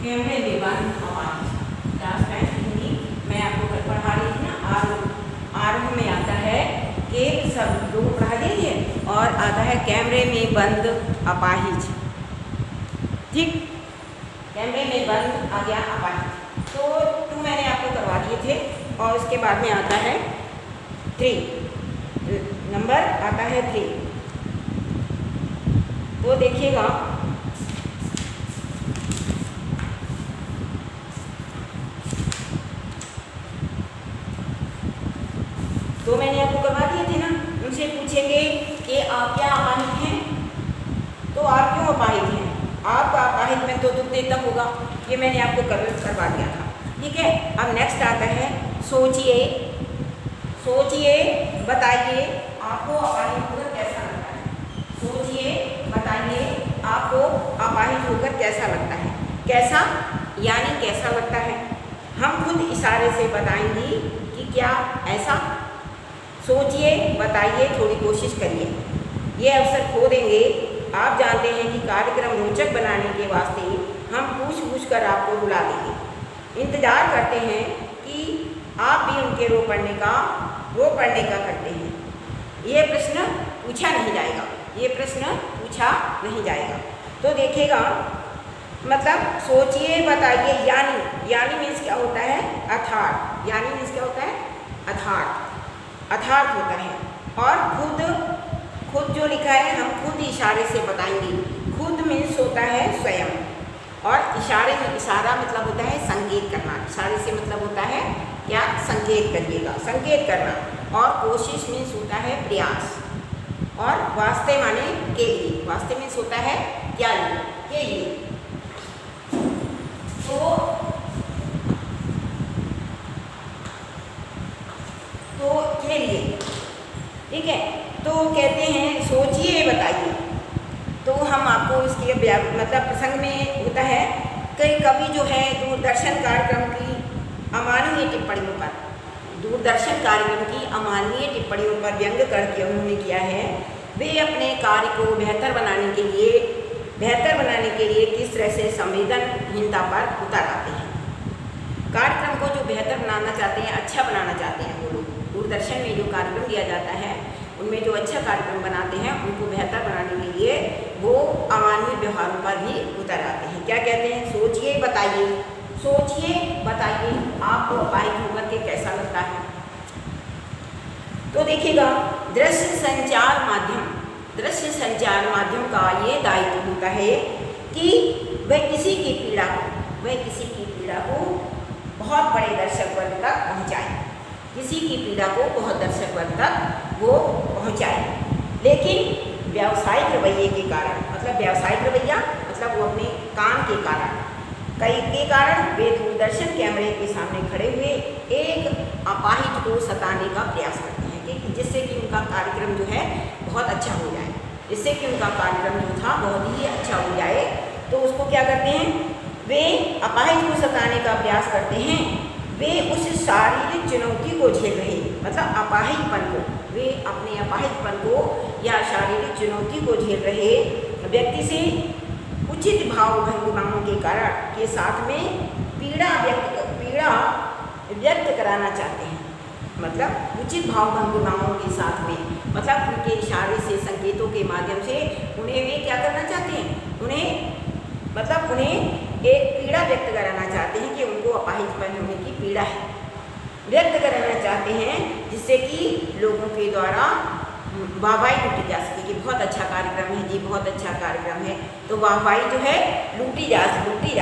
कैमरे में बंद आवाज। लास्ट टाइम हिंदी मैं आपको कल पढ़ा रही थी ना, आरंभ में आता है कि सब लोग पढ़ा दीजिए और आता है कैमरे में बंद अपाहिज। ठीक, कैमरे में बंद आ गया अपाहिज। तो 2 मैंने आपको करवा दिए थे और उसके बाद में आता है 3, नंबर आता है 3। तो देखिएगा, तो मैंने आपको करवा दिए थे ना। उनसे पूछेंगे कि आप क्या अपाहिज हैं, तो आप क्यों अपाहिज हैं, आपका अपाहिज में तो दुख देता होगा, ये मैंने आपको करवा दिया था। ठीक है, अब नेक्स्ट आता है सोचिए, सोचिए बताइए आपको अपाहिज होकर कैसा लगता है। सोचिए बताइए आपको अपाहिज होकर कैसा लगता है। कैसा यानी कैसा लगता है, हम खुद इशारे से बताएंगी कि क्या ऐसा। सोचिए बताइए, थोड़ी कोशिश करिए, ये अवसर खो देंगे। आप जानते हैं कि कार्यक्रम रोचक बनाने के वास्ते हम पूछ कर आपको बुला देंगे। इंतज़ार करते हैं कि आप भी उनके रो पढ़ने का करते हैं। ये प्रश्न पूछा नहीं जाएगा, ये प्रश्न पूछा नहीं जाएगा। तो देखिएगा, मतलब सोचिए बताइए यानी मीन्स क्या होता है, अर्थात। यानी मीन्स क्या होता है, अर्थात होता है। और खुद जो लिखा है हम खुद इशारे से बताएंगे। खुद मीन्स होता है स्वयं, और इशारा मतलब होता है संकेत करना। इशारे से मतलब होता है क्या, संकेत करिएगा, संकेत करना। और कोशिश मीन्स होता है प्रयास, और वास्ते माने के लिए। वास्ते मीन्स होता है क्या लिए, के लिए। तो के लिए, ठीक है। तो कहते हैं सोचिए बताइए। तो हम आपको इसकी मतलब प्रसंग में होता है कि कवि जो है दूरदर्शन कार्यक्रम की अमानवीय टिप्पणियों पर व्यंग करके उन्होंने किया है। वे अपने कार्य को बेहतर बनाने के लिए किस तरह से संवेदनहीनता पर उतर आते हैं। कार्यक्रम को जो बेहतर बनाना चाहते हैं, अच्छा बनाना चाहते हैं वो लोग। दूरदर्शन में जो कार्यक्रम दिया जाता है उनमें जो अच्छा कार्यक्रम बनाते हैं, उनको बेहतर बनाने के लिए वो अमानवीय व्यवहारों पर भी उतर आते हैं। क्या कहते हैं, सोचिए बताइए आपको अपाहिज होकर के कैसा लगता है। तो देखिएगा, दृश्य संचार माध्यम का ये दायित्व होता है कि वह किसी की पीड़ा को बहुत बड़े दर्शक वर्ग तक पहुँचाए, किसी की पीड़ा को बहुत दर्शक वर्ग तक वो पहुँचाए। लेकिन व्यावसायिक रवैये के कारण, मतलब व्यावसायिक रवैया मतलब वो अपने काम के कारण वे दूरदर्शन कैमरे के सामने खड़े हुए एक अपाहिज को सताने का प्रयास करते हैं कि जिससे कि उनका कार्यक्रम जो है बहुत अच्छा हो जाए, जिससे कि उनका कार्यक्रम जो था बहुत ही अच्छा हो जाए। तो उसको क्या करते हैं, वे अपाहिज को सताने का प्रयास करते हैं। वे उस शारीरिक चुनौती को झेल रहे, मतलब अपाहिजपन को, वे अपने अपाहिजपन को या शारीरिक चुनौती को झेल रहे व्यक्ति से उचित भाव भंगिमाओं के साथ में पीड़ा व्यक्त कराना चाहते हैं। मतलब उचित भाव भंगिमाओं के साथ में, मतलब उनके इशारे से, संकेतों के माध्यम से उन्हें वे क्या करना चाहते हैं, उन्हें एक पीड़ा व्यक्त कराना चाहते हैं कि उनको अपाहिजपन होने की पीड़ा है, व्यक्त कराना चाहते हैं, जिससे कि लोगों के द्वारा वाहवाही लूटी जा सके कि बहुत अच्छा कार्यक्रम है जी, बहुत अच्छा कार्यक्रम है। तो वाहवाही जो है लूटी जा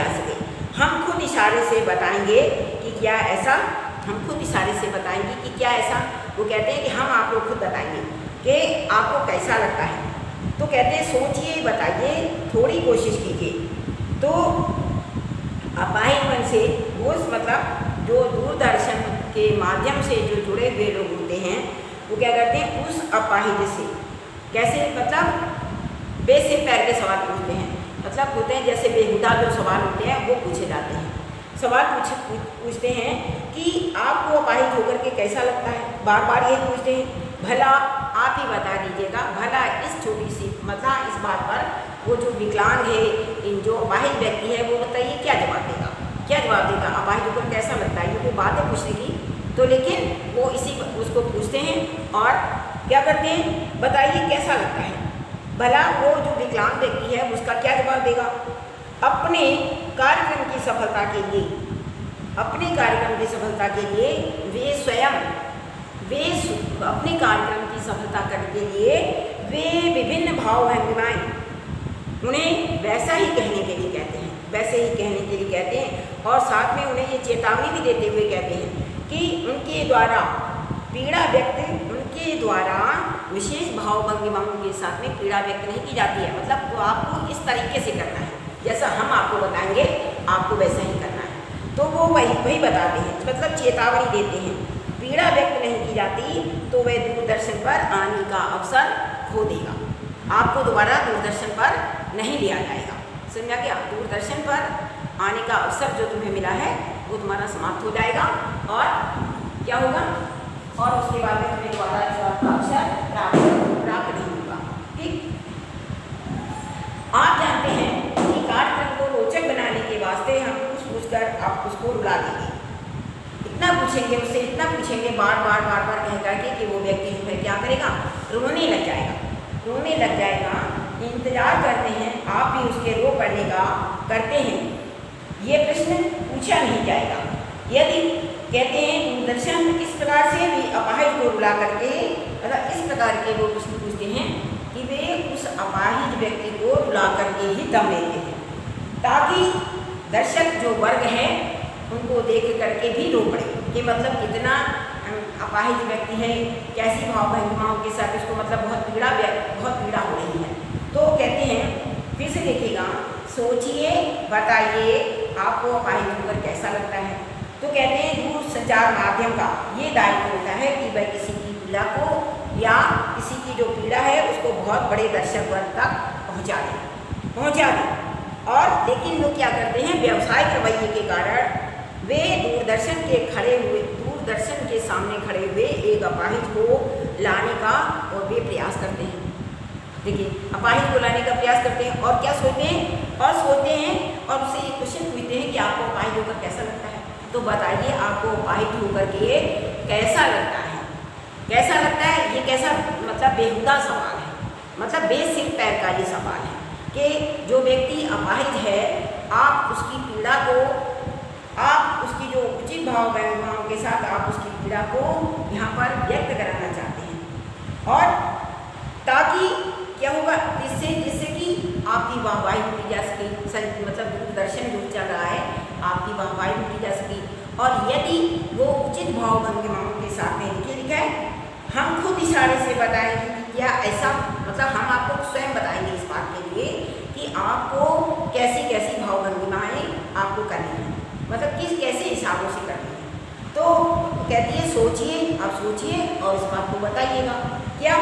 सके। हम खुद इशारे से बताएंगे कि क्या ऐसा, वो कहते हैं कि हम आपको खुद बताएंगे कि आपको कैसा लगता है। तो कहते हैं सोचिए बताइए, थोड़ी कोशिश कीजिए। तो अपाहिजपन से वो मतलब जो दूरदर्शन के माध्यम से जो जुड़े हुए लोग होते हैं, वो क्या करते हैं, उस अपाहिज से कैसे, मतलब बेसिर पैर के सवाल पूछते हैं। मतलब होते हैं जैसे बेहुदा जो सवाल होते हैं वो पूछे जाते हैं। सवाल पूछते हैं कि आपको अपाहिज होकर के कैसा लगता है, बार बार यही पूछते हैं। भला आप ही बता दीजिएगा, भला इस छोटी सी मतलब इस बात पर वो जो विकलांग है, जो अपाहिज व्यक्ति है, वो बताइए क्या जवाब देगा, क्या जवाब देगा, अपाहिज को कैसा लगता है, ये कोई बात है पूछने की। तो लेकिन वो उसको पूछते हैं और क्या करते हैं, बताइए कैसा लगता है। भला वो जो विकलांग व्यक्ति है उसका क्या जवाब देगा, अपने कार्यक्रम की सफलता के लिए, अपने कार्यक्रम की सफलता के लिए वे स्वयं अपने कार्यक्रम की सफलता करने के लिए वे विभिन्न भाव भंगिमाएं उन्हें वैसा ही कहने के लिए कहते हैं, वैसे ही कहने के लिए कहते हैं। और साथ में उन्हें ये चेतावनी भी देते हुए कहते हैं कि उनके द्वारा पीड़ा व्यक्त, उनके द्वारा विशेष भाव भंगिमाओं के साथ में पीड़ा व्यक्त नहीं की जाती है। मतलब वो आपको इस तरीके से करना है, जैसा हम आपको बताएंगे आपको वैसा ही करना है। तो वो वही बताते हैं, मतलब चेतावनी देते हैं। पीड़ा व्यक्त नहीं की जाती तो वह दूरदर्शन पर आने का अवसर खो देगा, आपको दोबारा दूरदर्शन पर नहीं लिया जाएगा। समझा क्या, दूरदर्शन पर आने का अवसर जो तुम्हें मिला है वो तुम्हारा समाप्त हो जाएगा और क्या होगा, और उसके बाद में तुम्हें दोबारा इस बात का अवसर प्राप्त नहीं होगा। ठीक, आप जानते हैं कि कार्यक्रम को रोचक बनाने के वास्ते हम पूछ कर आप उसको रुला देंगे, इतना पूछेंगे उससे, इतना पूछेंगे बार बार कह करके कि वो व्यक्ति जो है क्या करेगा, रोने लग जाएगा। इंतजार करते हैं, आप भी उसके रो पड़ने का करते हैं। ये प्रश्न पूछा नहीं जाएगा। यदि कहते हैं दूरदर्शन किस प्रकार से भी अपाहिज को रुला करके, मतलब इस प्रकार के वो प्रश्न पूछते हैं कि वे उस अपाहिज व्यक्ति को रुला करके ही दम लेते हैं, ताकि दर्शक जो वर्ग है उनको देख करके भी रो पड़े कि मतलब कितना अपाहिज व्यक्ति है, कैसी भाव भंगिमाओं के साथ उसको मतलब बहुत पीड़ा हो रही है। तो कहते हैं, फिर से देखिएगा, सोचिए, बताइए आपको अपाहिज होकर कैसा लगता है। तो कहते हैं दूर संचार माध्यम का ये दायित्व होता है कि वह किसी की पीड़ा को या किसी की जो पीड़ा है उसको बहुत बड़े दर्शक वर्ग तक पहुँचा दे। और लेकिन लोग क्या करते हैं, व्यावसायिक रवैये के कारण वे दूरदर्शन के सामने खड़े हुए एक अपाहिज को लाने का और वे प्रयास करते हैं। देखिए, अपाहिज को लाने का प्रयास करते हैं और क्या सोचते हैं और उससे एक क्वेश्चन पूछते हैं कि आपको अपाहिज होकर कैसा लगता है। तो बताइए आपको अपाहिज होकर के कैसा लगता है, कैसा लगता है। ये कैसा, मतलब बेहुदा सवाल है, मतलब बेसिर पैर का ये सवाल है कि जो व्यक्ति अपाहिज है, आप उसकी पीड़ा को, आप उसकी जो उचित भाव भंगिमाओं के साथ आप उसकी पीड़ा को यहाँ पर व्यक्त कराना चाहते हैं। और ताकि क्या होगा, जिससे कि आपकी वाहवाही की जा सके, मतलब दूरदर्शन जो चल रहा है आपकी वाहवाही की जा सके। और यदि वो उचित भाव भंगिमाओं के साथ में लिखा है, हम खुद इशारे से बताएंगे कि क्या ऐसा, मतलब हम आपको स्वयं बताएंगे इस बात के लिए कि आपको कैसी कैसी भाव भंगिमाएँ आपको करनी है, मतलब कैसे हिसाबों से करनी है। तो कहती है सोचिए, आप सोचिए और इस बात को बताइएगा। क्या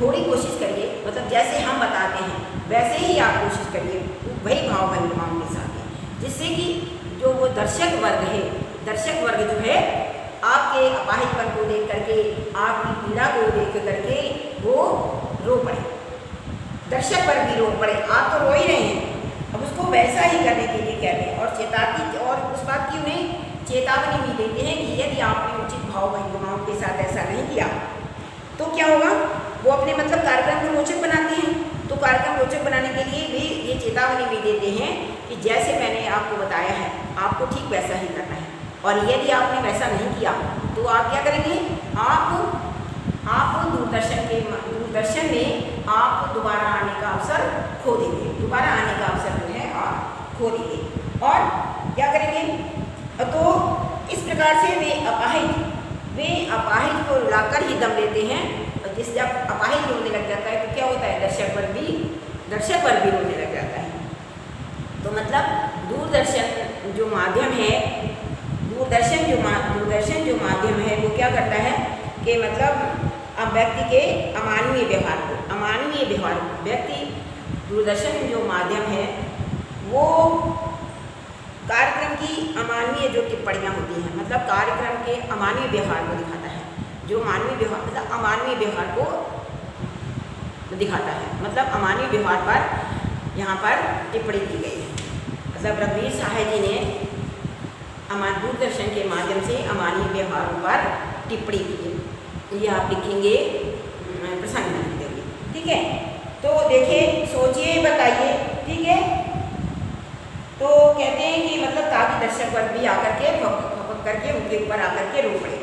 थोड़ी कोशिश करिए, मतलब जैसे हम बताते हैं वैसे ही आप कोशिश करिए वही भाव भंगिमाओं के साथ, जिससे कि जो वो दर्शक वर्ग जो है आपके अपाहिजपन को देख करके, आपकी पीड़ा को देख करके वो रो पड़े, दर्शक वर्ग भी रो पड़े। आप तो रो ही रहे हैं, अब उसको वैसा ही करने के लिए कहते हैं। और चेतावनी, और उस बात की उन्हें चेतावनी भी देते हैं कि यदि आपने उचित भाव भंगिमाओं के साथ ऐसा नहीं किया तो क्या होगा, वो अपने मतलब कार्यक्रम को रोचक बनाते हैं। तो कार्यक्रम रोचक बनाने के लिए भी ये चेतावनी भी देते हैं कि जैसे मैंने आपको बताया है आपको ठीक वैसा ही करना है, और यदि आपने वैसा नहीं किया तो आप क्या करेंगे, आप दूरदर्शन में आप दोबारा आने का अवसर खो देंगे, दोबारा आने का अवसर जो है आप खो देंगे। और क्या करेंगे, तो इस प्रकार से वे अपाहिज को रुलाकर ही दम लेते हैं। और जब अपाहिज रोने लग जाता है तो क्या होता है, दर्शक वर्ग भी रोने लग जाता है। तो मतलब दूरदर्शन जो माध्यम है, दूरदर्शन जो माध्यम है वो क्या करता है कि मतलब अब व्यक्ति के अमानवीय व्यवहार व्यक्ति दूरदर्शन जो माध्यम है वो कार्यक्रम की अमानवीय जो टिप्पणियाँ होती हैं, मतलब कार्यक्रम के अमानवीय व्यवहार को दिखाता है। जो मानवीय व्यवहार मतलब अमानवीय व्यवहार को दिखाता है, मतलब अमानवीय व्यवहार पर यहाँ पर टिप्पणी की गई है। मतलब रघुवीर सहाय जी ने दूरदर्शन के माध्यम से अमानवीय व्यवहारों पर टिप्पणी की है। ये आप लिखेंगे प्रसंग में लिखेंगे, ठीक है। तो देखिए, सोचिए, बताइए, ठीक है। तो कहते हैं कि मतलब ताकि दर्शक वर्ग भी आकर के फपक करके उनके ऊपर आकर के रो पड़े।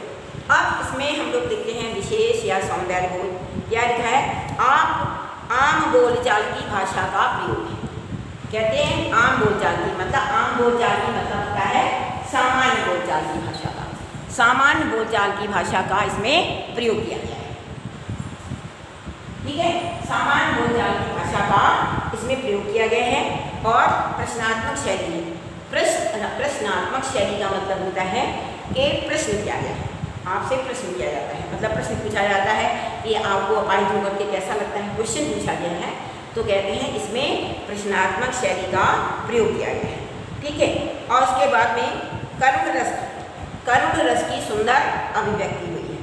अब इसमें हम लोग देखते हैं विशेष या सौंदर्य बोध। क्या लिखा है? आप आम बोलचाल की भाषा का प्रयोग है। कहते हैं आम बोलचाल की मतलब आम बोलचाल की मतलब होता है सामान्य बोलचाल की भाषा का। सामान्य बोलचाल की भाषा का इसमें प्रयोग किया गया है, ठीक है। सामान्य बोलचाल की भाषा का इसमें प्रयोग किया गया है और प्रश्नात्मक शैली है। प्रश्नात्मक शैली का मतलब होता है कि प्रश्न किया गया है, आपसे प्रश्न किया जाता है। मतलब प्रश्न पूछा जाता है कि आपको अपाहिज होकर के कैसा लगता है, क्वेश्चन पूछा गया है। तो कहते हैं इसमें प्रश्नात्मक शैली का प्रयोग किया गया है, ठीक है। और उसके बाद में करुण रस की सुंदर अभिव्यक्ति हुई है।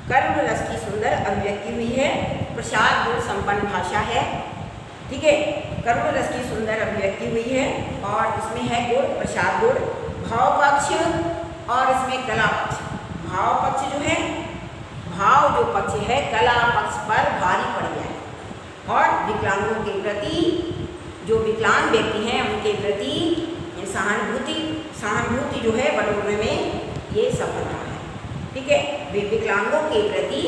करुण रस की सुंदर अभिव्यक्ति हुई है। प्रसाद गुण संपन्न भाषा है, ठीक है। करुण रस की सुंदर अभिव्यक्ति हुई है और इसमें है गुण, प्रसाद गुण, भाव पक्ष और इसमें कला पक्ष। भाव पक्ष जो है, भाव जो पक्ष है कला पक्ष पर भारी पड़ गया है और विकलांगों के प्रति, जो विकलांग व्यक्ति हैं उनके प्रति सहानुभूति जो है बटोरने में ये सफल रहा है, ठीक है। विकलांगों के प्रति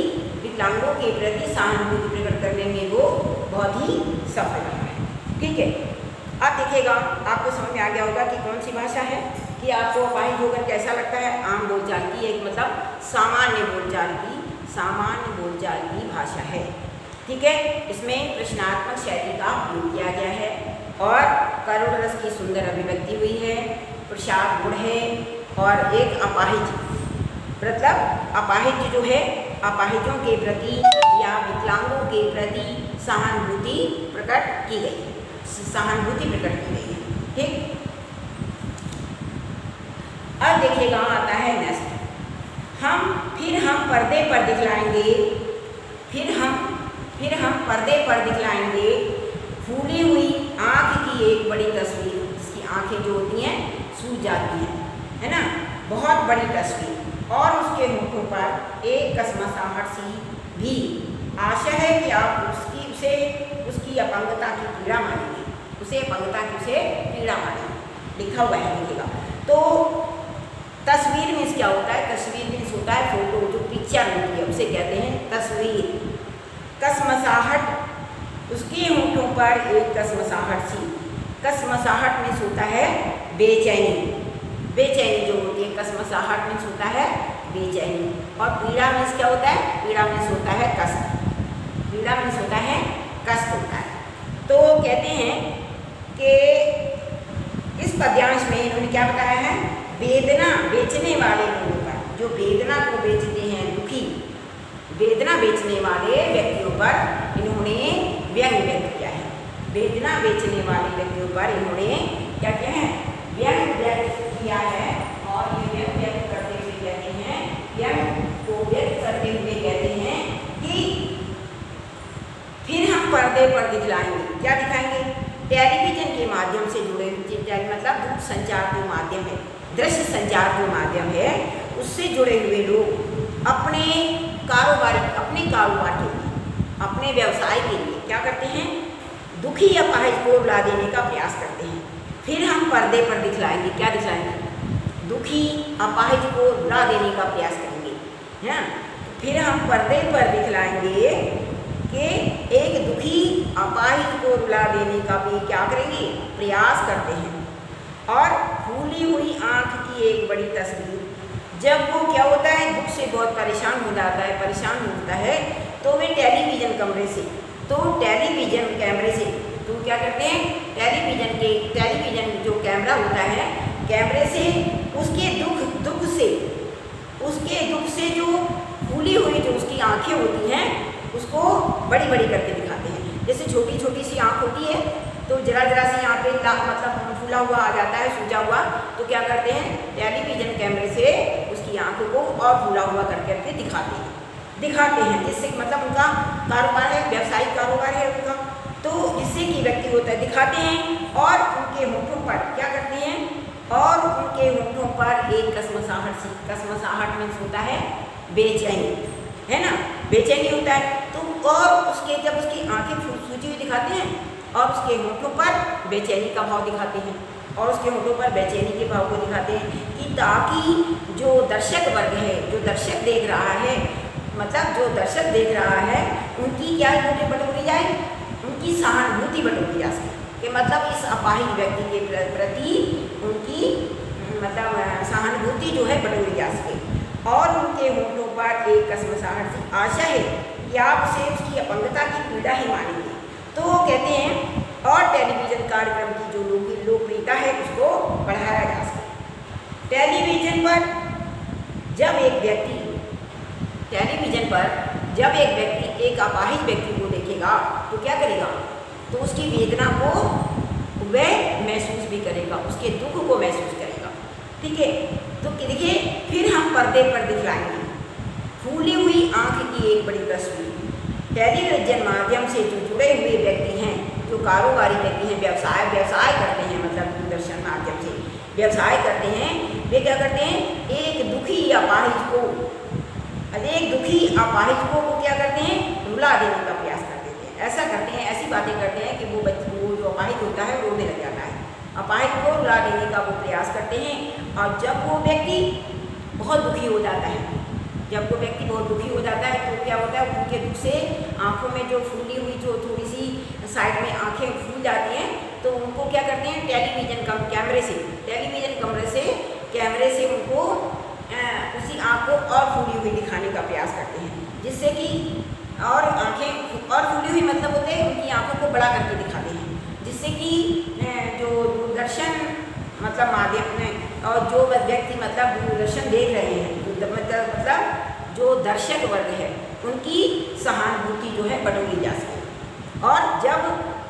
सहानुभूति प्रकट करने में वो बहुत ही सफल रहा है, ठीक है। अब देखिएगा, आपको समझ में आ गया होगा कि कौन सी भाषा है, कि आपको अपाहिज होकर कैसा लगता है। आम बोलचाल की एक मतलब सामान्य बोलचाल की भाषा है, ठीक है। इसमें प्रश्नात्मक शैली का प्रयोग किया गया है और करुण रस की सुंदर अभिव्यक्ति हुई है। प्रसाद गुण है और एक अपाहिज, मतलब अपाहिज जो है अपाहिजों के प्रति या विकलांगों के प्रति सहानुभूति प्रकट की गई है, ठीक। अब देखिएगा, आता है नेक्स्ट। फिर हम पर्दे पर दिखलाएंगे फूली हुई आँख की एक बड़ी तस्वीर, जिसकी आँखें जो होती हैं सूज जाती हैं, है ना, बहुत बड़ी तस्वीर, और उसके होठों पर एक कसमसाहट सी भी। आशा है कि आप उसकी अपंगता की पीड़ा मानेंगे, लिखा हुआ है, लिखेगा। तो तस्वीर मीन्स क्या होता है? तस्वीर मीन्स होता है फोटो, जो पिक्चर होती है उसे कहते हैं तस्वीर। कसमसाहट, उसके होठों पर एक कसमसाहट सी। कसमसाहट मीन्स होता है बेचैनी जो होती है। कसमसाहट मीन्स होता है बेचैनी। और पीड़ा मीन्स क्या होता है? पीड़ा मीन्स होता है कष्ट होता है। तो कहते हैं कि इस पद्यांश में इन्होंने क्या बताया है? वेदना बेचने वाले लोगों पर, जो वेदना को बेचते हैं, दुखी वेदना बेचने वाले व्यक्तियों पर इन्होंने व्यंग व्यक्त किया है। वेदना बेचने वाले व्यक्तियों पर इन्होंने क्या किया है? व्यंग व्यक्त किया है। और ये व्यंग व्यक्त करते हुए कहते हैं, व्यंग को व्यक्त करते हुए कहते हैं कि फिर हम पर्दे पर दिखलाएंगे। क्या दिखाएंगे? टेलीविजन के माध्यम से जुड़े हुए, मतलब दूर संचार जो माध्यम है, दृश्य संचार जो माध्यम है, उससे जुड़े हुए लोग अपने कारोबार के लिए, अपने व्यवसाय के लिए क्या करते हैं? दुखी अपाहिज को रुला देने का प्रयास करते हैं। फिर हम पर्दे पर दिखलाएंगे। क्या दिखलाएंगे? दुखी अपाहिज को रुला देने का प्रयास करेंगे, है ना। फिर हम पर्दे पर दिखलाएंगे कि एक दुखी अपाहिज को रुला देने का भी क्या करेंगे? प्रयास करते हैं। और फूली हुई आँख की एक बड़ी तस्वीर, जब वो क्या होता है? दुख से बहुत परेशान होता है, तो वे टेलीविजन कैमरे से तो क्या करते हैं? टेलीविजन जो कैमरा होता है, कैमरे से उसके दुख से जो फूली हुई जो उसकी आँखें होती हैं, उसको बड़ी बड़ी करके दिखाते हैं। जैसे छोटी छोटी सी आँख होती है, तो जरा सी यहाँ पे मतलब फूला हुआ आ जाता है, सूजा हुआ, तो क्या करते हैं? टेलीविजन कैमरे से उसकी आँखों को और फूला हुआ करके दिखाते हैं, जिससे मतलब उनका कारोबार है, व्यावसायिक कारोबार है उनका, तो जिससे कि व्यक्ति होता है दिखाते हैं और उनके होठों पर क्या करते हैं, और उनके होठों पर एक कसमसाहट मीन्स होता है बेचैनी, है ना, बेचैनी होता है। तो और उसके जब उसकी आंखें सूजी हुई दिखाते हैं और उसके होठों पर बेचैनी का भाव दिखाते हैं, और उसके होठों पर बेचैनी के भाव को दिखाते हैं कि ताकि जो दर्शक वर्ग है, जो दर्शक देख रहा है, मतलब जो दर्शक देख रहा है उनकी क्या बटोरी जाए, उनकी सहानुभूति बटोरी जा सके, कि मतलब इस अपाहिज व्यक्ति के प्रति उनकी मतलब सहानुभूति जो है बटोरी जा सके। और उनके होठों पर एक कसमसाहट सी आशा है कि आप उसे उसकी अपंगता की पीड़ा ही मानेंगे। तो वो कहते हैं और टेलीविज़न कार्यक्रम की जो लोकप्रियता है उसको बढ़ाया जा सके। टेलीविज़न पर जब एक व्यक्ति एक अपाहिज व्यक्ति को देखेगा तो क्या करेगा, तो उसकी वेदना को वह महसूस भी करेगा, उसके दुख को महसूस करेगा, ठीक है। तो देखिए फिर हम पर्दे पर दिखलाएंगे फूली हुई आंख की एक बड़ी तस्वीर। टेलीविज़न माध्यम से जो जुड़े हुए व्यक्ति हैं, जो कारोबारी व्यक्ति हैं, व्यवसाय करते हैं, मतलब दूरदर्शन माध्यम से व्यवसाय करते हैं, वे क्या करते हैं, एक दुखी अपाहिज को वो क्या करते हैं, रुला देने का प्रयास कर देते हैं। ऐसा करते हैं, ऐसी बातें करते हैं कि वो जो अपाहिज होता है रोने लग जाता है, अपाहिज को रुला देने का वो प्रयास करते हैं। और जब वो व्यक्ति बहुत दुखी हो जाता है, तो क्या होता है, उनके दुख से आंखों में जो फूली हुई जो थोड़ी सी साइड में आंखें फूल जाती हैं, तो उनको क्या करते हैं, टेलीविज़न कैमरे से उनको उसी आँख को और फूली हुई दिखाने का प्रयास करते हैं, जिससे कि और आँखें और फूली हुई मतलब होते हैं उनकी आँखों को बड़ा करके दिखाते हैं, जिससे कि जो दूरदर्शन मतलब माध्यम में और जो व्यक्ति मतलब दूरदर्शन देख रहे हैं, मतलब जो दर्शक वर्ग है उनकी सहानुभूति जो है बटोरी जा सके। और जब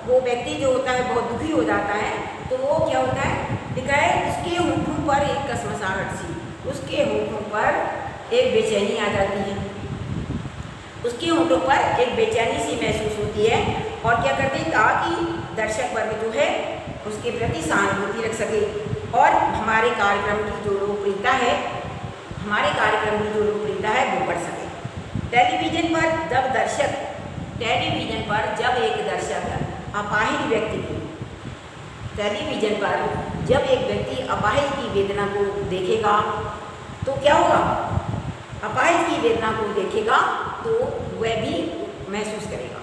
वो व्यक्ति जो होता है बहुत दुखी हो जाता है, तो वो क्या होता है, दिखाए उसके होठों पर एक कसमसाहट सी, उसके होठों पर एक बेचैनी आ जाती है, उसके होठों पर एक बेचैनी सी महसूस होती है। और क्या करते हैं, ताकि दर्शक वर्ग जो है उसके प्रति सहानुभूति रख सके और हमारे कार्यक्रम की जो लोकप्रियता है वो बढ़ सके। टेलीविज़न पर जब एक दर्शक अपाहिज व्यक्ति की वेदना को देखेगा तो क्या होगा, अपाहिज की वेदना को देखेगा तो वह भी महसूस करेगा,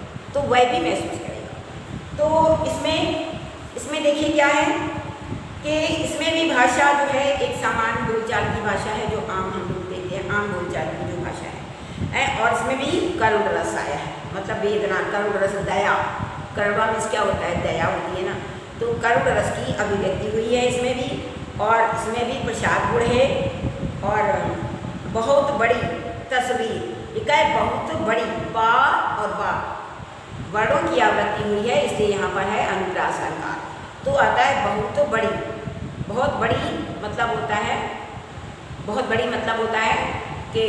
तो इसमें देखिए क्या है कि इसमें भी भाषा जो है एक सामान्य बोलचाल की भाषा है, जो आम हम लोग देखते हैं, आम बोलचाल की जो भाषा है। और इसमें भी करुण रस आया है, मतलब वेदना, करुण रस, दया, करुणा मीन्स क्या होता है, दया होती है ना, तो करुण रस की अभिव्यक्ति हुई है इसमें भी। और इसमें भी प्रसाद गुण है और बहुत बड़ी तस्वीर, बहुत बड़ी बा और बा वर्णों की आवृत्ति हुई है, इसलिए यहाँ पर है अनुप्रास अलंकार। तो आता है बहुत बड़ी मतलब होता है कि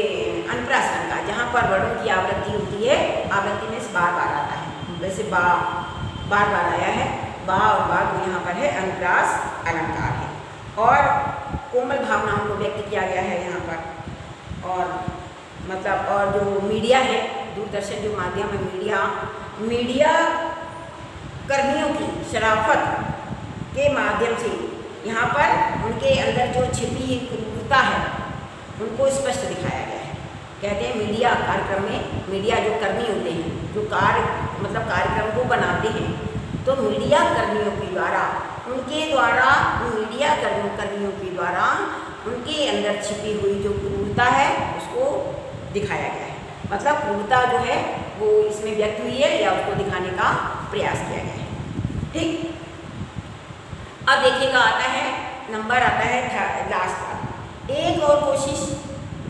अनुप्रास अलंकार, जहाँ पर वर्णों की आवृत्ति होती है, आवृत्ति में बार बार आता है, वैसे बार आया है, बा और बा तो यहाँ पर है अनुप्रास अलंकार है। और कोमल भावनाओं को व्यक्त किया गया है यहाँ पर। और जो मीडिया है, दूरदर्शन जो माध्यम है, मीडिया कर्मियों की शराफत के माध्यम से यहाँ पर उनके अंदर जो छिपी क्रूरता है उनको स्पष्ट दिखाया गया है। कहते हैं मीडिया कार्यक्रम में मीडिया जो कर्मी होते हैं, जो कार्यक्रम को बनाते हैं, तो मीडिया कर्मियों के द्वारा उनके अंदर छिपी हुई जो क्रूरता है उसको दिखाया गया है। मतलब क्रूरता जो है वो इसमें व्यक्त हुई है या उसको दिखाने का प्रयास किया गया है, ठीक। अब देखिएगा नंबर आता है लास्ट का, एक और कोशिश।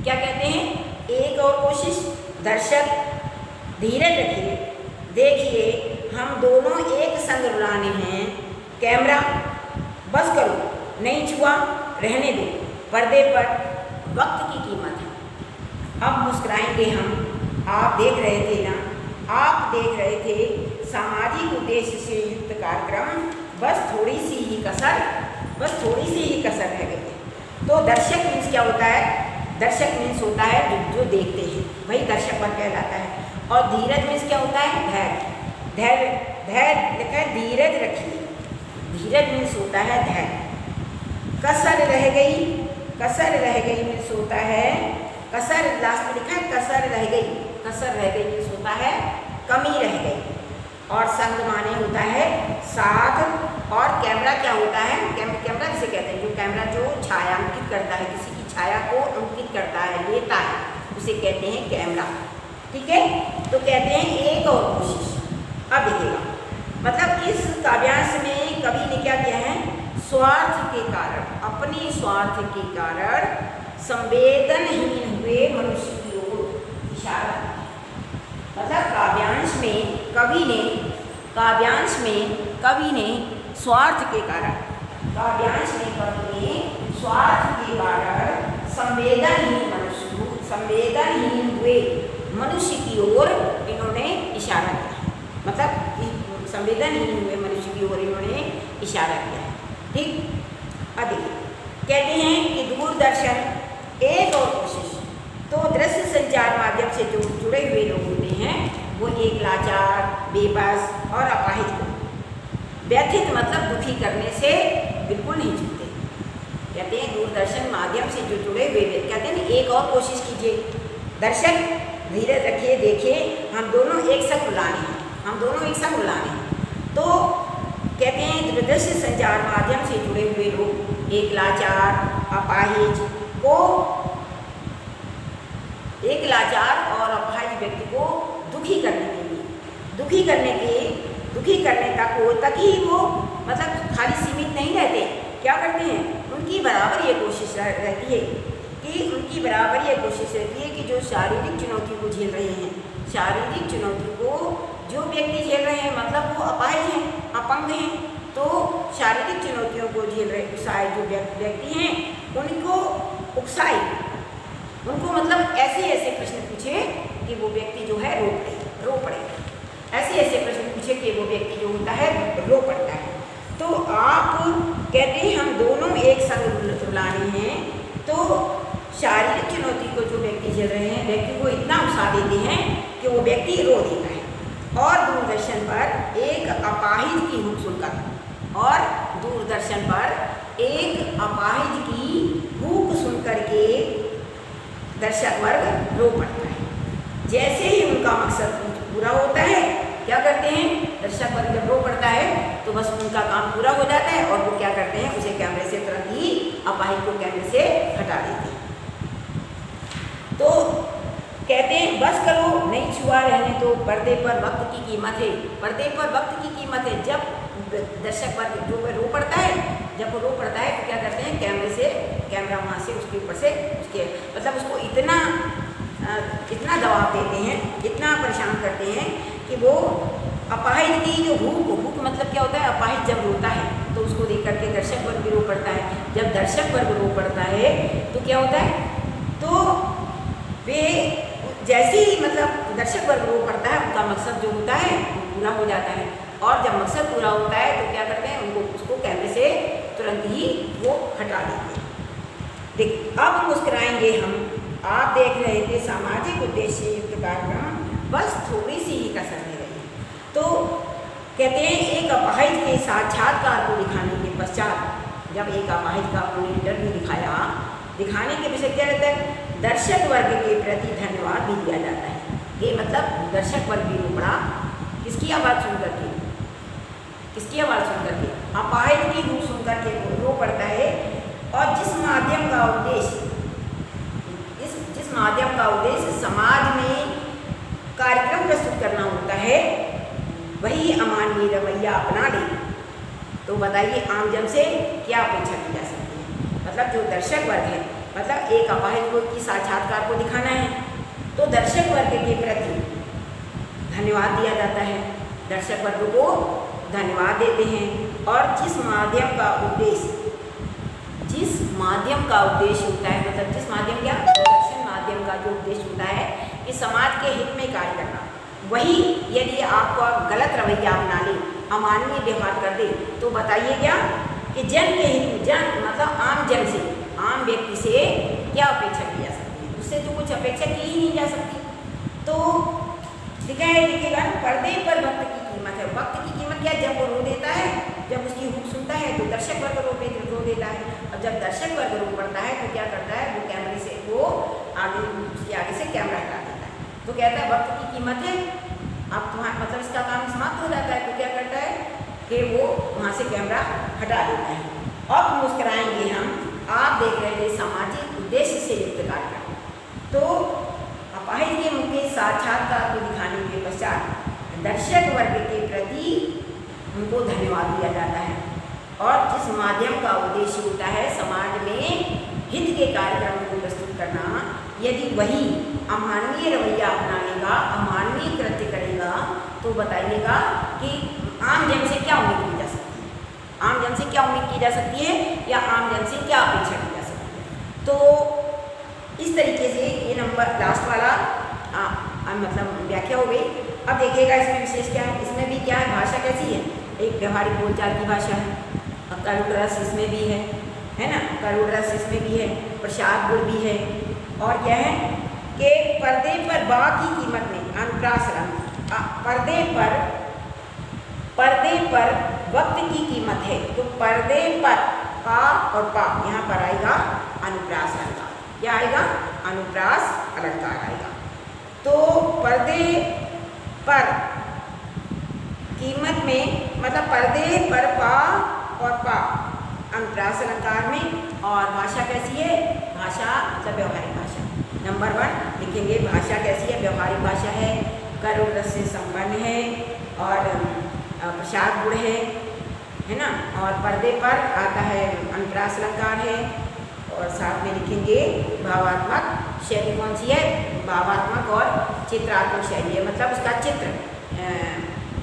क्या कहते हैं, एक और कोशिश। दर्शक धीरज रखिए, देखिए हम दोनों एक संग रुलाने हैं, कैमरा बस करो, नहीं छुआ, रहने दो, पर्दे पर वक्त की कीमत है, अब मुस्कुराएंगे हम, आप देख रहे थे ना, आप देख रहे थे सामाजिक उद्देश्य से युक्त कार्यक्रम, बस थोड़ी सी ही कसर रह गई है। तो दर्शक मीन्स क्या होता है? दर्शक मीन्स होता है जो देखते हैं, वही दर्शक वर्ग कहलाता है। और धीरज मीन्स क्या होता है? धैर्य लिखा है, धीरज रखिए। धीरज मीन्स होता है धैर्य। कसर रह गई मीन्स होता है, कसर लास्ट में लिखा है कसर रह गई मीन्स होता है कमी रह गई। और संग माने होता है साथ। और कैमरा क्या होता है? कैमरा किसे कहते हैं? जो कैमरा जो छायांकित करता है, किसी की छाया को अंकित करता है, लेता है, उसे कहते हैं कैमरा। ठीक है, तो कहते हैं एक और कोशिश। अब देखिएगा, मतलब इस काव्यांश में कवि ने क्या किया है? स्वार्थ के कारण, अपने स्वार्थ के कारण संवेदनहीन हुए मनुष्य की ओर इशारा। मतलब काव्यांश में कवि ने स्वार्थ के कारण संवेदनहीन हुए मनुष्य की ओर इन्होंने इशारा किया। मतलब संवेदनहीन हुए मनुष्य की ओर इन्होंने इशारा किया है। ठीक, अब देखिए कहते हैं कि दूरदर्शन एक और कोशिश। तो दृश्य संचार माध्यम से जो जुड़े हुए लोग होते हैं वो एक लाचार, बेबस और अपाहिज को व्यथित मतलब दुखी करने से बिल्कुल नहीं चूकते। कहते हैं दूरदर्शन माध्यम से जो जुड़े हुए, कहते हैं एक और कोशिश कीजिए। दर्शक धीरज रखिए, देखिए हम दोनों एक संग बुलाने हैं। तो कहते हैं दृश्य संचार माध्यम से जुड़े हुए लोग एक लाचार, अपाहिज और अपाहिज व्यक्ति को दुखी करने तक ही वो मतलब खाली सीमित नहीं रहते। क्या करते हैं? उनकी बराबर ये कोशिश रहती है कि जो शारीरिक चुनौती को झेल रहे हैं, शारीरिक चुनौती को जो व्यक्ति झेल रहे हैं, मतलब वो अपाहिज हैं, अपंग हैं, तो शारीरिक चुनौतियों को झेल रहे जो व्यक्ति हैं उनको उकसाए, उनको मतलब ऐसे प्रश्न पूछे कि वो व्यक्ति जो है रो पड़े। ऐसे प्रश्न पूछे कि वो व्यक्ति जो होता है रो पड़ता है। तो आप कहते हैं हम दोनों एक संग बुलाने हैं। तो शारीरिक चुनौती को जो व्यक्ति झेल रहे हैं, व्यक्ति को इतना उकसा देते हैं कि वो व्यक्ति रो देता है। और दूरदर्शन पर एक अपाहिज की हुक सुनकर के दर्शक वर्ग रो पड़ता है। जैसे ही उनका मकसद पूरा होता है, क्या करते हैं? दर्शक वर्ग जब रो पड़ता है तो बस उनका काम पूरा हो जाता है और वो क्या करते हैं? उसे कैमरे से तुरंत ही अपाहिज को कैमरे से हटा देते हैं। तो कहते हैं बस करो, नहीं छुआ रहने तो, पर्दे पर वक्त की कीमत है। जब दर्शक वर्ग जो रो पड़ता है, जब वो रो पड़ता है तो क्या करते हैं? कैमरा वहाँ से उसके ऊपर से मतलब उसको इतना दबाव देते हैं, इतना परेशान करते हैं कि वो अपाहिज की जो हुक मतलब क्या होता है? अपाहिज जब रोता है तो उसको देख करके दर्शक वर्ग भी रो पड़ता है। जब दर्शक वर्ग रो पड़ता है तो क्या होता है? तो वे जैसे ही मतलब दर्शक वर्ग रो पड़ता है, उनका मकसद जो होता है वो पूरा हो जाता है। और जब मकसद पूरा होता है तो क्या करते हैं? उसको कैमरे से तुरंत ही वो हटा देते हैं। देख अब मुस्कुराएंगे हम। आप देख रहे थे सामाजिक उद्देश्य युक्त कार्यक्रम, बस थोड़ी सी ही कसर रह गई। तो कहते हैं एक अपाहिज के साक्षात्कार को दिखाने के पश्चात, जब एक अपाहिज का उन्होंने इंटरव्यू दिखाने के विषय क्या रहता है? दर्शक वर्ग के प्रति धन्यवाद भी दिया जाता है। ये मतलब दर्शक वर्ग भी रो पड़ा। किसकी आवाज़ सुन करके? अपाहिज की हुक सुन करके रो पड़ता है। और जिस माध्यम का उद्देश्य समाज में कार्यक्रम प्रस्तुत करना होता है, वही अमानवीय रवैया अपना ले, तो बताइए आमजन से क्या अपेक्षा की जा सकती है? मतलब जो दर्शक वर्ग है, मतलब एक अपाहिज को की साक्षात्कार को दिखाना है तो दर्शक वर्ग के प्रति धन्यवाद दिया जाता है, दर्शक वर्ग को धन्यवाद देते हैं। और जिस माध्यम का उद्देश्य होता है, मतलब जिस माध्यम का दर्शन माध्यम का जो उद्देश्य होता है कि समाज के हित में कार्य करना, वही यदि आपको गलत रवैया अपना ले, अमानवीय व्यवहार कर दे, तो बताइए क्या कि जन के हित, जन मतलब आम जन से, आम व्यक्ति से क्या अपेक्षा की जा सकती है? उससे तो कुछ अपेक्षा की ही नहीं जा सकती। तो दिखेगा पर्दे पर वक्त की कीमत है। वक्त की कीमत क्या? जब वो रो देता है, जब उसकी हुक सुनता है तो दर्शक वर्ग रो देता है। और जब दर्शक वर्ग रो पड़ता है तो क्या करता है? वो कैमरे से वो आगे, उसके आगे से कैमरा हटा देता है। तो कहता है वक्त की कीमत है, अब तुम्हारा मतलब इसका काम समाप्त हो जाता है। तो क्या करता है कि वो वहाँ से कैमरा हटा देता है। अब मुस्कुराएंगे हम, आप देख रहे थे सामाजिक उद्देश्य से युक्त कार्यक्रम। तो अपाहिज के मुख्य साक्षात्कार को दिखाने के पश्चात दर्शक वर्ग के प्रति उनको धन्यवाद दिया जाता है। और जिस माध्यम का उद्देश्य होता है समाज में हित के कार्यक्रम को प्रस्तुत करना, यदि वही अमानवीय रवैया अपना लेगा, अमानवीय कृत्य करेगा, तो बताइएगा कि आम जन से क्या उम्मीद की जा सकती है? आम जन से क्या उम्मीद की जा सकती है या आम जन से क्या अपेक्षा की जा सकती है? तो इस तरीके से ये नंबर लास्ट वाला मतलब व्याख्या हो गई। अब देखिएगा इसमें विशेष क्या है, इसमें भी क्या है, भाषा कैसी है? एक व्यवहारिक बोलचाल की भाषा है, करुण रस इसमें भी है ना, करुण रस इसमें भी है, प्रसाद गुण भी है। और क्या है कि पर्दे पर बा की कीमत में अनुप्रास रंग, पर्दे पर वक्त की कीमत है। तो पर्दे पर पा और पा यहाँ पर आएगा अनुप्रास अलंकार। क्या आएगा? अनुप्रास अलंकार आएगा। तो पर्दे पर कीमत में मतलब पर्दे पर पा और पा अनुप्रास अलंकार में। और भाषा कैसी है? भाषा मतलब व्यवहारिक भाषा। नंबर 1 लिखेंगे, भाषा कैसी है? व्यवहारिक भाषा है, करुण रस से संपन्न है और प्रसाद गुण है ना। और पर्दे पर आता है अनुप्रास अलंकार है। और साथ में लिखेंगे भावात्मक शैली कौन सी है? भावात्मक और चित्रात्मक शैली है, मतलब उसका चित्र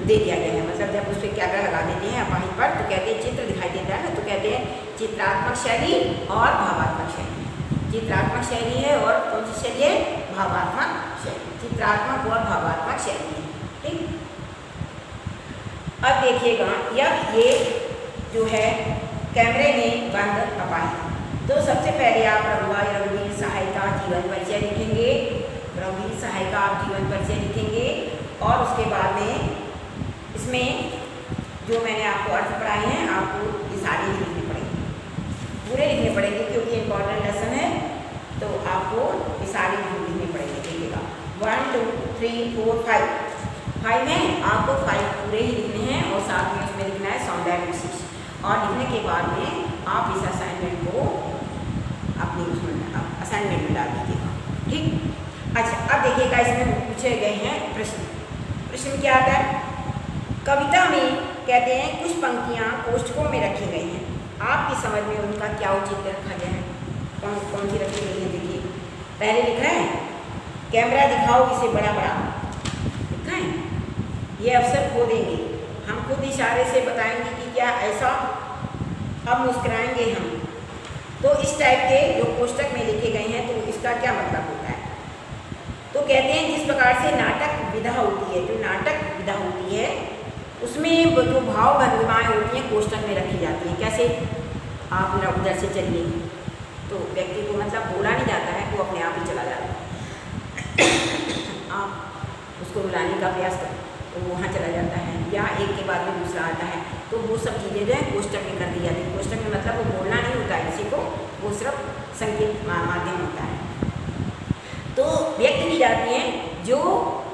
दे दिया गया है। मतलब जब उस पर कैमरा लगा देते हैं अपाहिज पर तो कहते हैं चित्र दिखाई देता है ना, तो कहते हैं चित्रात्मक शैली और भावात्मक शैली। चित्रात्मक शैली है और कौन सी शैली है? भावात्मक शैली। चित्रात्मक और भावात्मक शैली है। ठीक, अब देखिएगा ये जो है कैमरे में बंद अपाहिज। तो सबसे पहले आप रघुवीर सहाय का जीवन परिचय लिखेंगे। रघुवीर सहाय का आप जीवन परिचय लिखेंगे और उसके बाद में इसमें जो मैंने आपको अर्थ पढ़ाए हैं आपको ये सारे ही लिखने पड़ेंगे, पूरे लिखने पड़ेंगे क्योंकि इम्पॉर्टेंट लेसन है। तो आपको ये सारे लिखने पड़ेंगे। देखिएगा 1 2 3 4 5 में आपको 5 पूरे ही लिखने हैं और साथ में उसमें लिखना है सौंदर्य विशेष। और लिखने के बाद में आप इस असाइनमेंट को अपनी उसमें असाइनमेंट में डाल दीजिएगा। ठीक, अच्छा अब देखिएगा इसमें पूछे गए हैं प्रश्न। प्रश्न क्या आता है? कविता में कहते हैं कुछ पंक्तियाँ कोष्ठकों में रखी गई हैं, आपकी समझ में उनका क्या औचित्य रखा गया है? कौन सी रखी गई है? देखिए पहले लिखा है कैमरा दिखाओ इसे बड़ा बड़ा, लिखा है ये अवसर खो देंगे, हम खुद इशारे से बताएंगे कि क्या ऐसा, अब मुस्कुराएंगे हम। तो इस टाइप के जो कोष्ठक में लिखे गए हैं तो इसका क्या मतलब होता है? तो कहते हैं जिस प्रकार से नाटक विधा होती है, जो नाटक विधा होती है उसमें जो भाव भंगिमाएँ होती हैं कोष्ठक में रखी जाती हैं। कैसे? आप मेरा उधर से चलिए तो व्यक्ति को मतलब बोला नहीं जाता है, वो अपने आप ही चला जाता है। आप उसको बुलाने का प्रयास करें तो वो वहाँ चला जाता है, या एक के बाद में दूसरा आता है। तो वो सब चीज़ें जो है कोष्ठक में कर दी जाती है। कोष्ठक में मतलब वो बोलना नहीं होता है किसी को, वो सिर्फ संकेत माध्यम होता है। तो व्यक्त की जाती हैं जो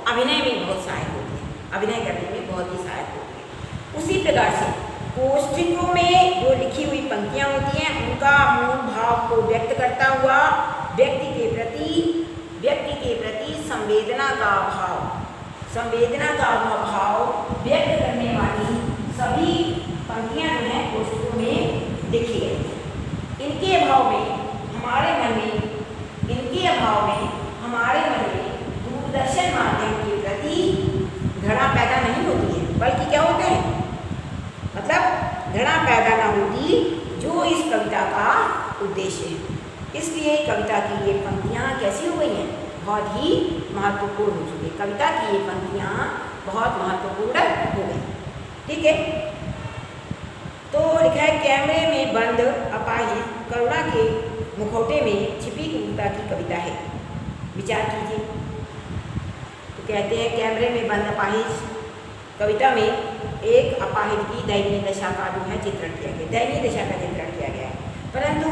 अभिनय में बहुत सहायक होती है, अभिनय करने में बहुत ही सहायक होती है। उसी प्रकार से कोष्ठकों में जो लिखी हुई पंक्तियाँ होती हैं उनका मूल भाव को व्यक्त करता हुआ व्यक्ति के प्रति संवेदना का भाव व्यक्त करने वाली सभी पंक्तियाँ जो हैं कोष्ठकों में लिखी गई हैं। इनके अभाव में हमारे मन में दूरदर्शन माध्यम के प्रति घृणा पैदा नहीं होती है, बल्कि क्या होते हैं मतलब घृणा पैदा न होती जो इस कविता का उद्देश्य है। इसलिए कविता की ये पंक्तियाँ कैसी हो गई हैं? बहुत ही महत्वपूर्ण हो चुके। कविता की ये पंक्तियाँ बहुत महत्वपूर्ण हो गई। ठीक है, तो लिखा है कैमरे में बंद अपाहिज करुणा के मुखौटे में छिपी क्रूरता की कविता है। विचार कीजिए। तो कहते हैं कैमरे में बंद अपाहिज कविता में एक अपाहिज की दयनीय दशा का जो है चित्रण किया गया, दयनीय दशा का चित्रण किया गया है, परंतु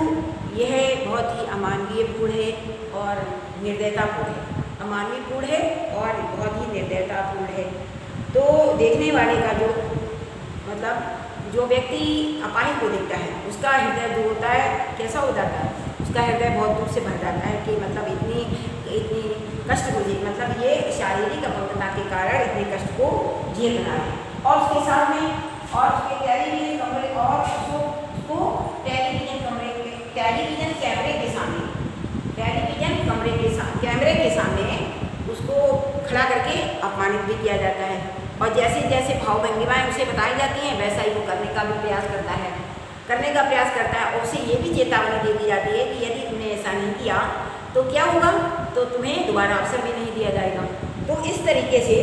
यह बहुत ही अमानवीयपूर्ण है और निर्दयतापूर्ण है। अमानवीयपूर्ण है और बहुत ही निर्दयतापूर्ण है। तो देखने वाले का जो मतलब जो व्यक्ति अपाहिज को देखता है उसका हृदय जो होता है कैसा हो जाता है, उसका हृदय बहुत दूर से भर जाता है कि मतलब इतनी कष्ट को मतलब ये शारीरिक अपंगता के कारण इतने कष्ट को झेल रहा है। और उसके साथ में और उसके टेलीविजन कमरे और उसको टेलीविजन कैमरे के सामने उसको खड़ा करके अपमानित भी किया जाता है। और जैसे जैसे भाव भंगिमाएँ उसे बताई जाती हैं वैसा ही वो करने का प्रयास करता है और उसे ये भी चेतावनी दे दी जाती है कि यदि तुमने ऐसा नहीं किया तो क्या होगा, तो तुम्हें दोबारा अवसर भी नहीं दिया जाएगा। तो इस तरीके से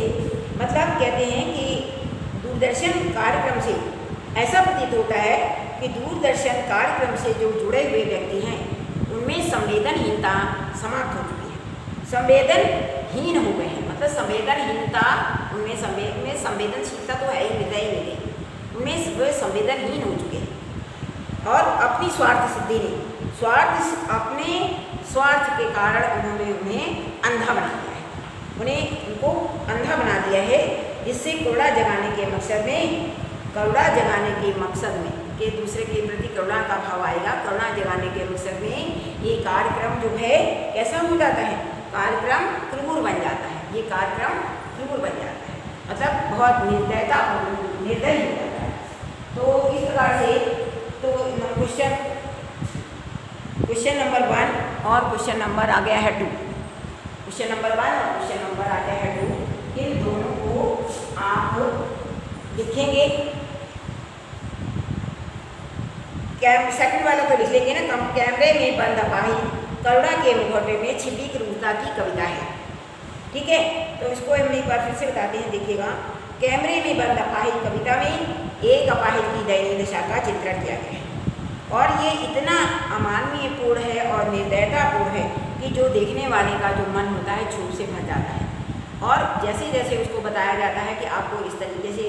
मतलब कहते हैं कि दूरदर्शन कार्यक्रम से ऐसा प्रतीत होता है कि दूरदर्शन कार्यक्रम से जो जुड़े हुए व्यक्ति हैं उनमें संवेदनहीनता समाप्त हो चुकी है, संवेदनहीन हो गए हैं। मतलब संवेदनहीनता उनमें संवेदनशीलता तो है ही नहीं, उनमें वे संवेदनहीन हो चुके हैं और अपनी स्वार्थ सिद्धि ने अपने स्वार्थ के कारण उन्हें अंधा बना दिया है, उनको अंधा बना दिया है, जिससे करुणा जगाने के मकसद में कि दूसरे के प्रति करुणा का भाव आएगा। करुणा जगाने के मकसद में ये कार्यक्रम जो है कैसा हो जाता है, कार्यक्रम क्रूर बन जाता है। ये कार्यक्रम क्रूर बन जाता है मतलब बहुत निर्दयी हो जाता है। तो इस प्रकार से तो क्वेश्चन नंबर 1 और क्वेश्चन नंबर आ गया है 2। क्वेश्चन नंबर 1 और क्वेश्चन नंबर आ गया है 2। इन दोनों को आप लिखेंगे। सेकंड वाला तो लिख लेंगे ना, कैमरे में बंद अपाहिज करुणा के मुखौटे में छिपी क्रूरता की कविता है। ठीक है, तो इसको हम एक बार फिर से बताते हैं, देखिएगा। कैमरे में बंद अपाहिज कविता में एक अपाहिज की दयनीय दशा का चित्रण किया गया है और ये इतना अमानवीयपूर्ण है और निर्दयतापूर्ण है कि जो देखने वाले का जो मन होता है क्षोभ से भर जाता है। और जैसे जैसे उसको बताया जाता है कि आपको इस तरीके से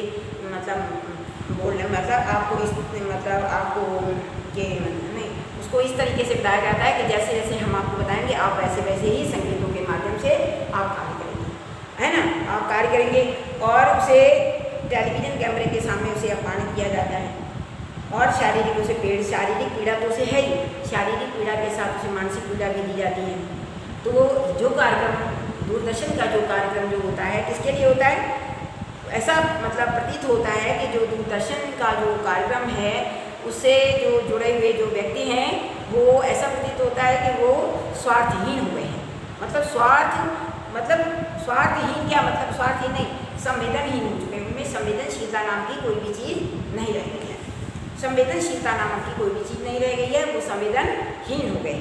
आपको ये नहीं, उसको इस तरीके से बताया जाता है कि जैसे जैसे हम आपको बताएंगे आप वैसे वैसे ही संकेतों के माध्यम से आप कार्य करेंगे, है ना, आप कार्य करेंगे। और उसे टेलीविजन कैमरे के सामने उसे अपमानित किया जाता है और शारीरिक पीड़ा तो उसे है ही, शारीरिक पीड़ा के साथ उसे मानसिक पीड़ा भी दी जाती है। तो जो कार्यक्रम दूरदर्शन का जो कार्यक्रम जो होता है किसके लिए होता है, ऐसा मतलब प्रतीत होता है कि जो दूरदर्शन का जो कार्यक्रम है उससे जो जुड़े हुए जो व्यक्ति हैं वो ऐसा प्रतीत होता है कि वो स्वार्थहीन हो गए हैं। मतलब स्वार्थहीन क्या मतलब, स्वार्थहीन नहीं, संवेदनहीन हो चुके हैं। उनमें संवेदनशीलता नाम की कोई भी चीज़ नहीं रह गई है, संवेदनशीलता नाम की कोई भी चीज़ नहीं रह गई है, वो संवेदनहीन हो गए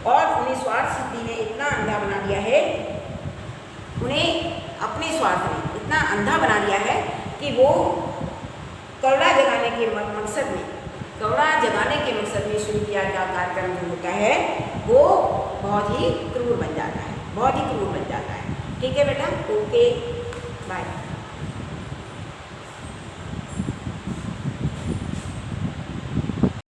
और उन्हें स्वार्थ सिद्धि ने इतना अंधा बना दिया है, उन्हें अपने स्वार्थ ने इतना अंधा बना दिया है कि वो करुणा जगाने के मकसद में शुरू किया गया कार्यक्रम जो होता है वो बहुत ही क्रूर बन जाता है, बहुत ही क्रूर बन जाता है। ठीक है बेटा, ओके, बाय।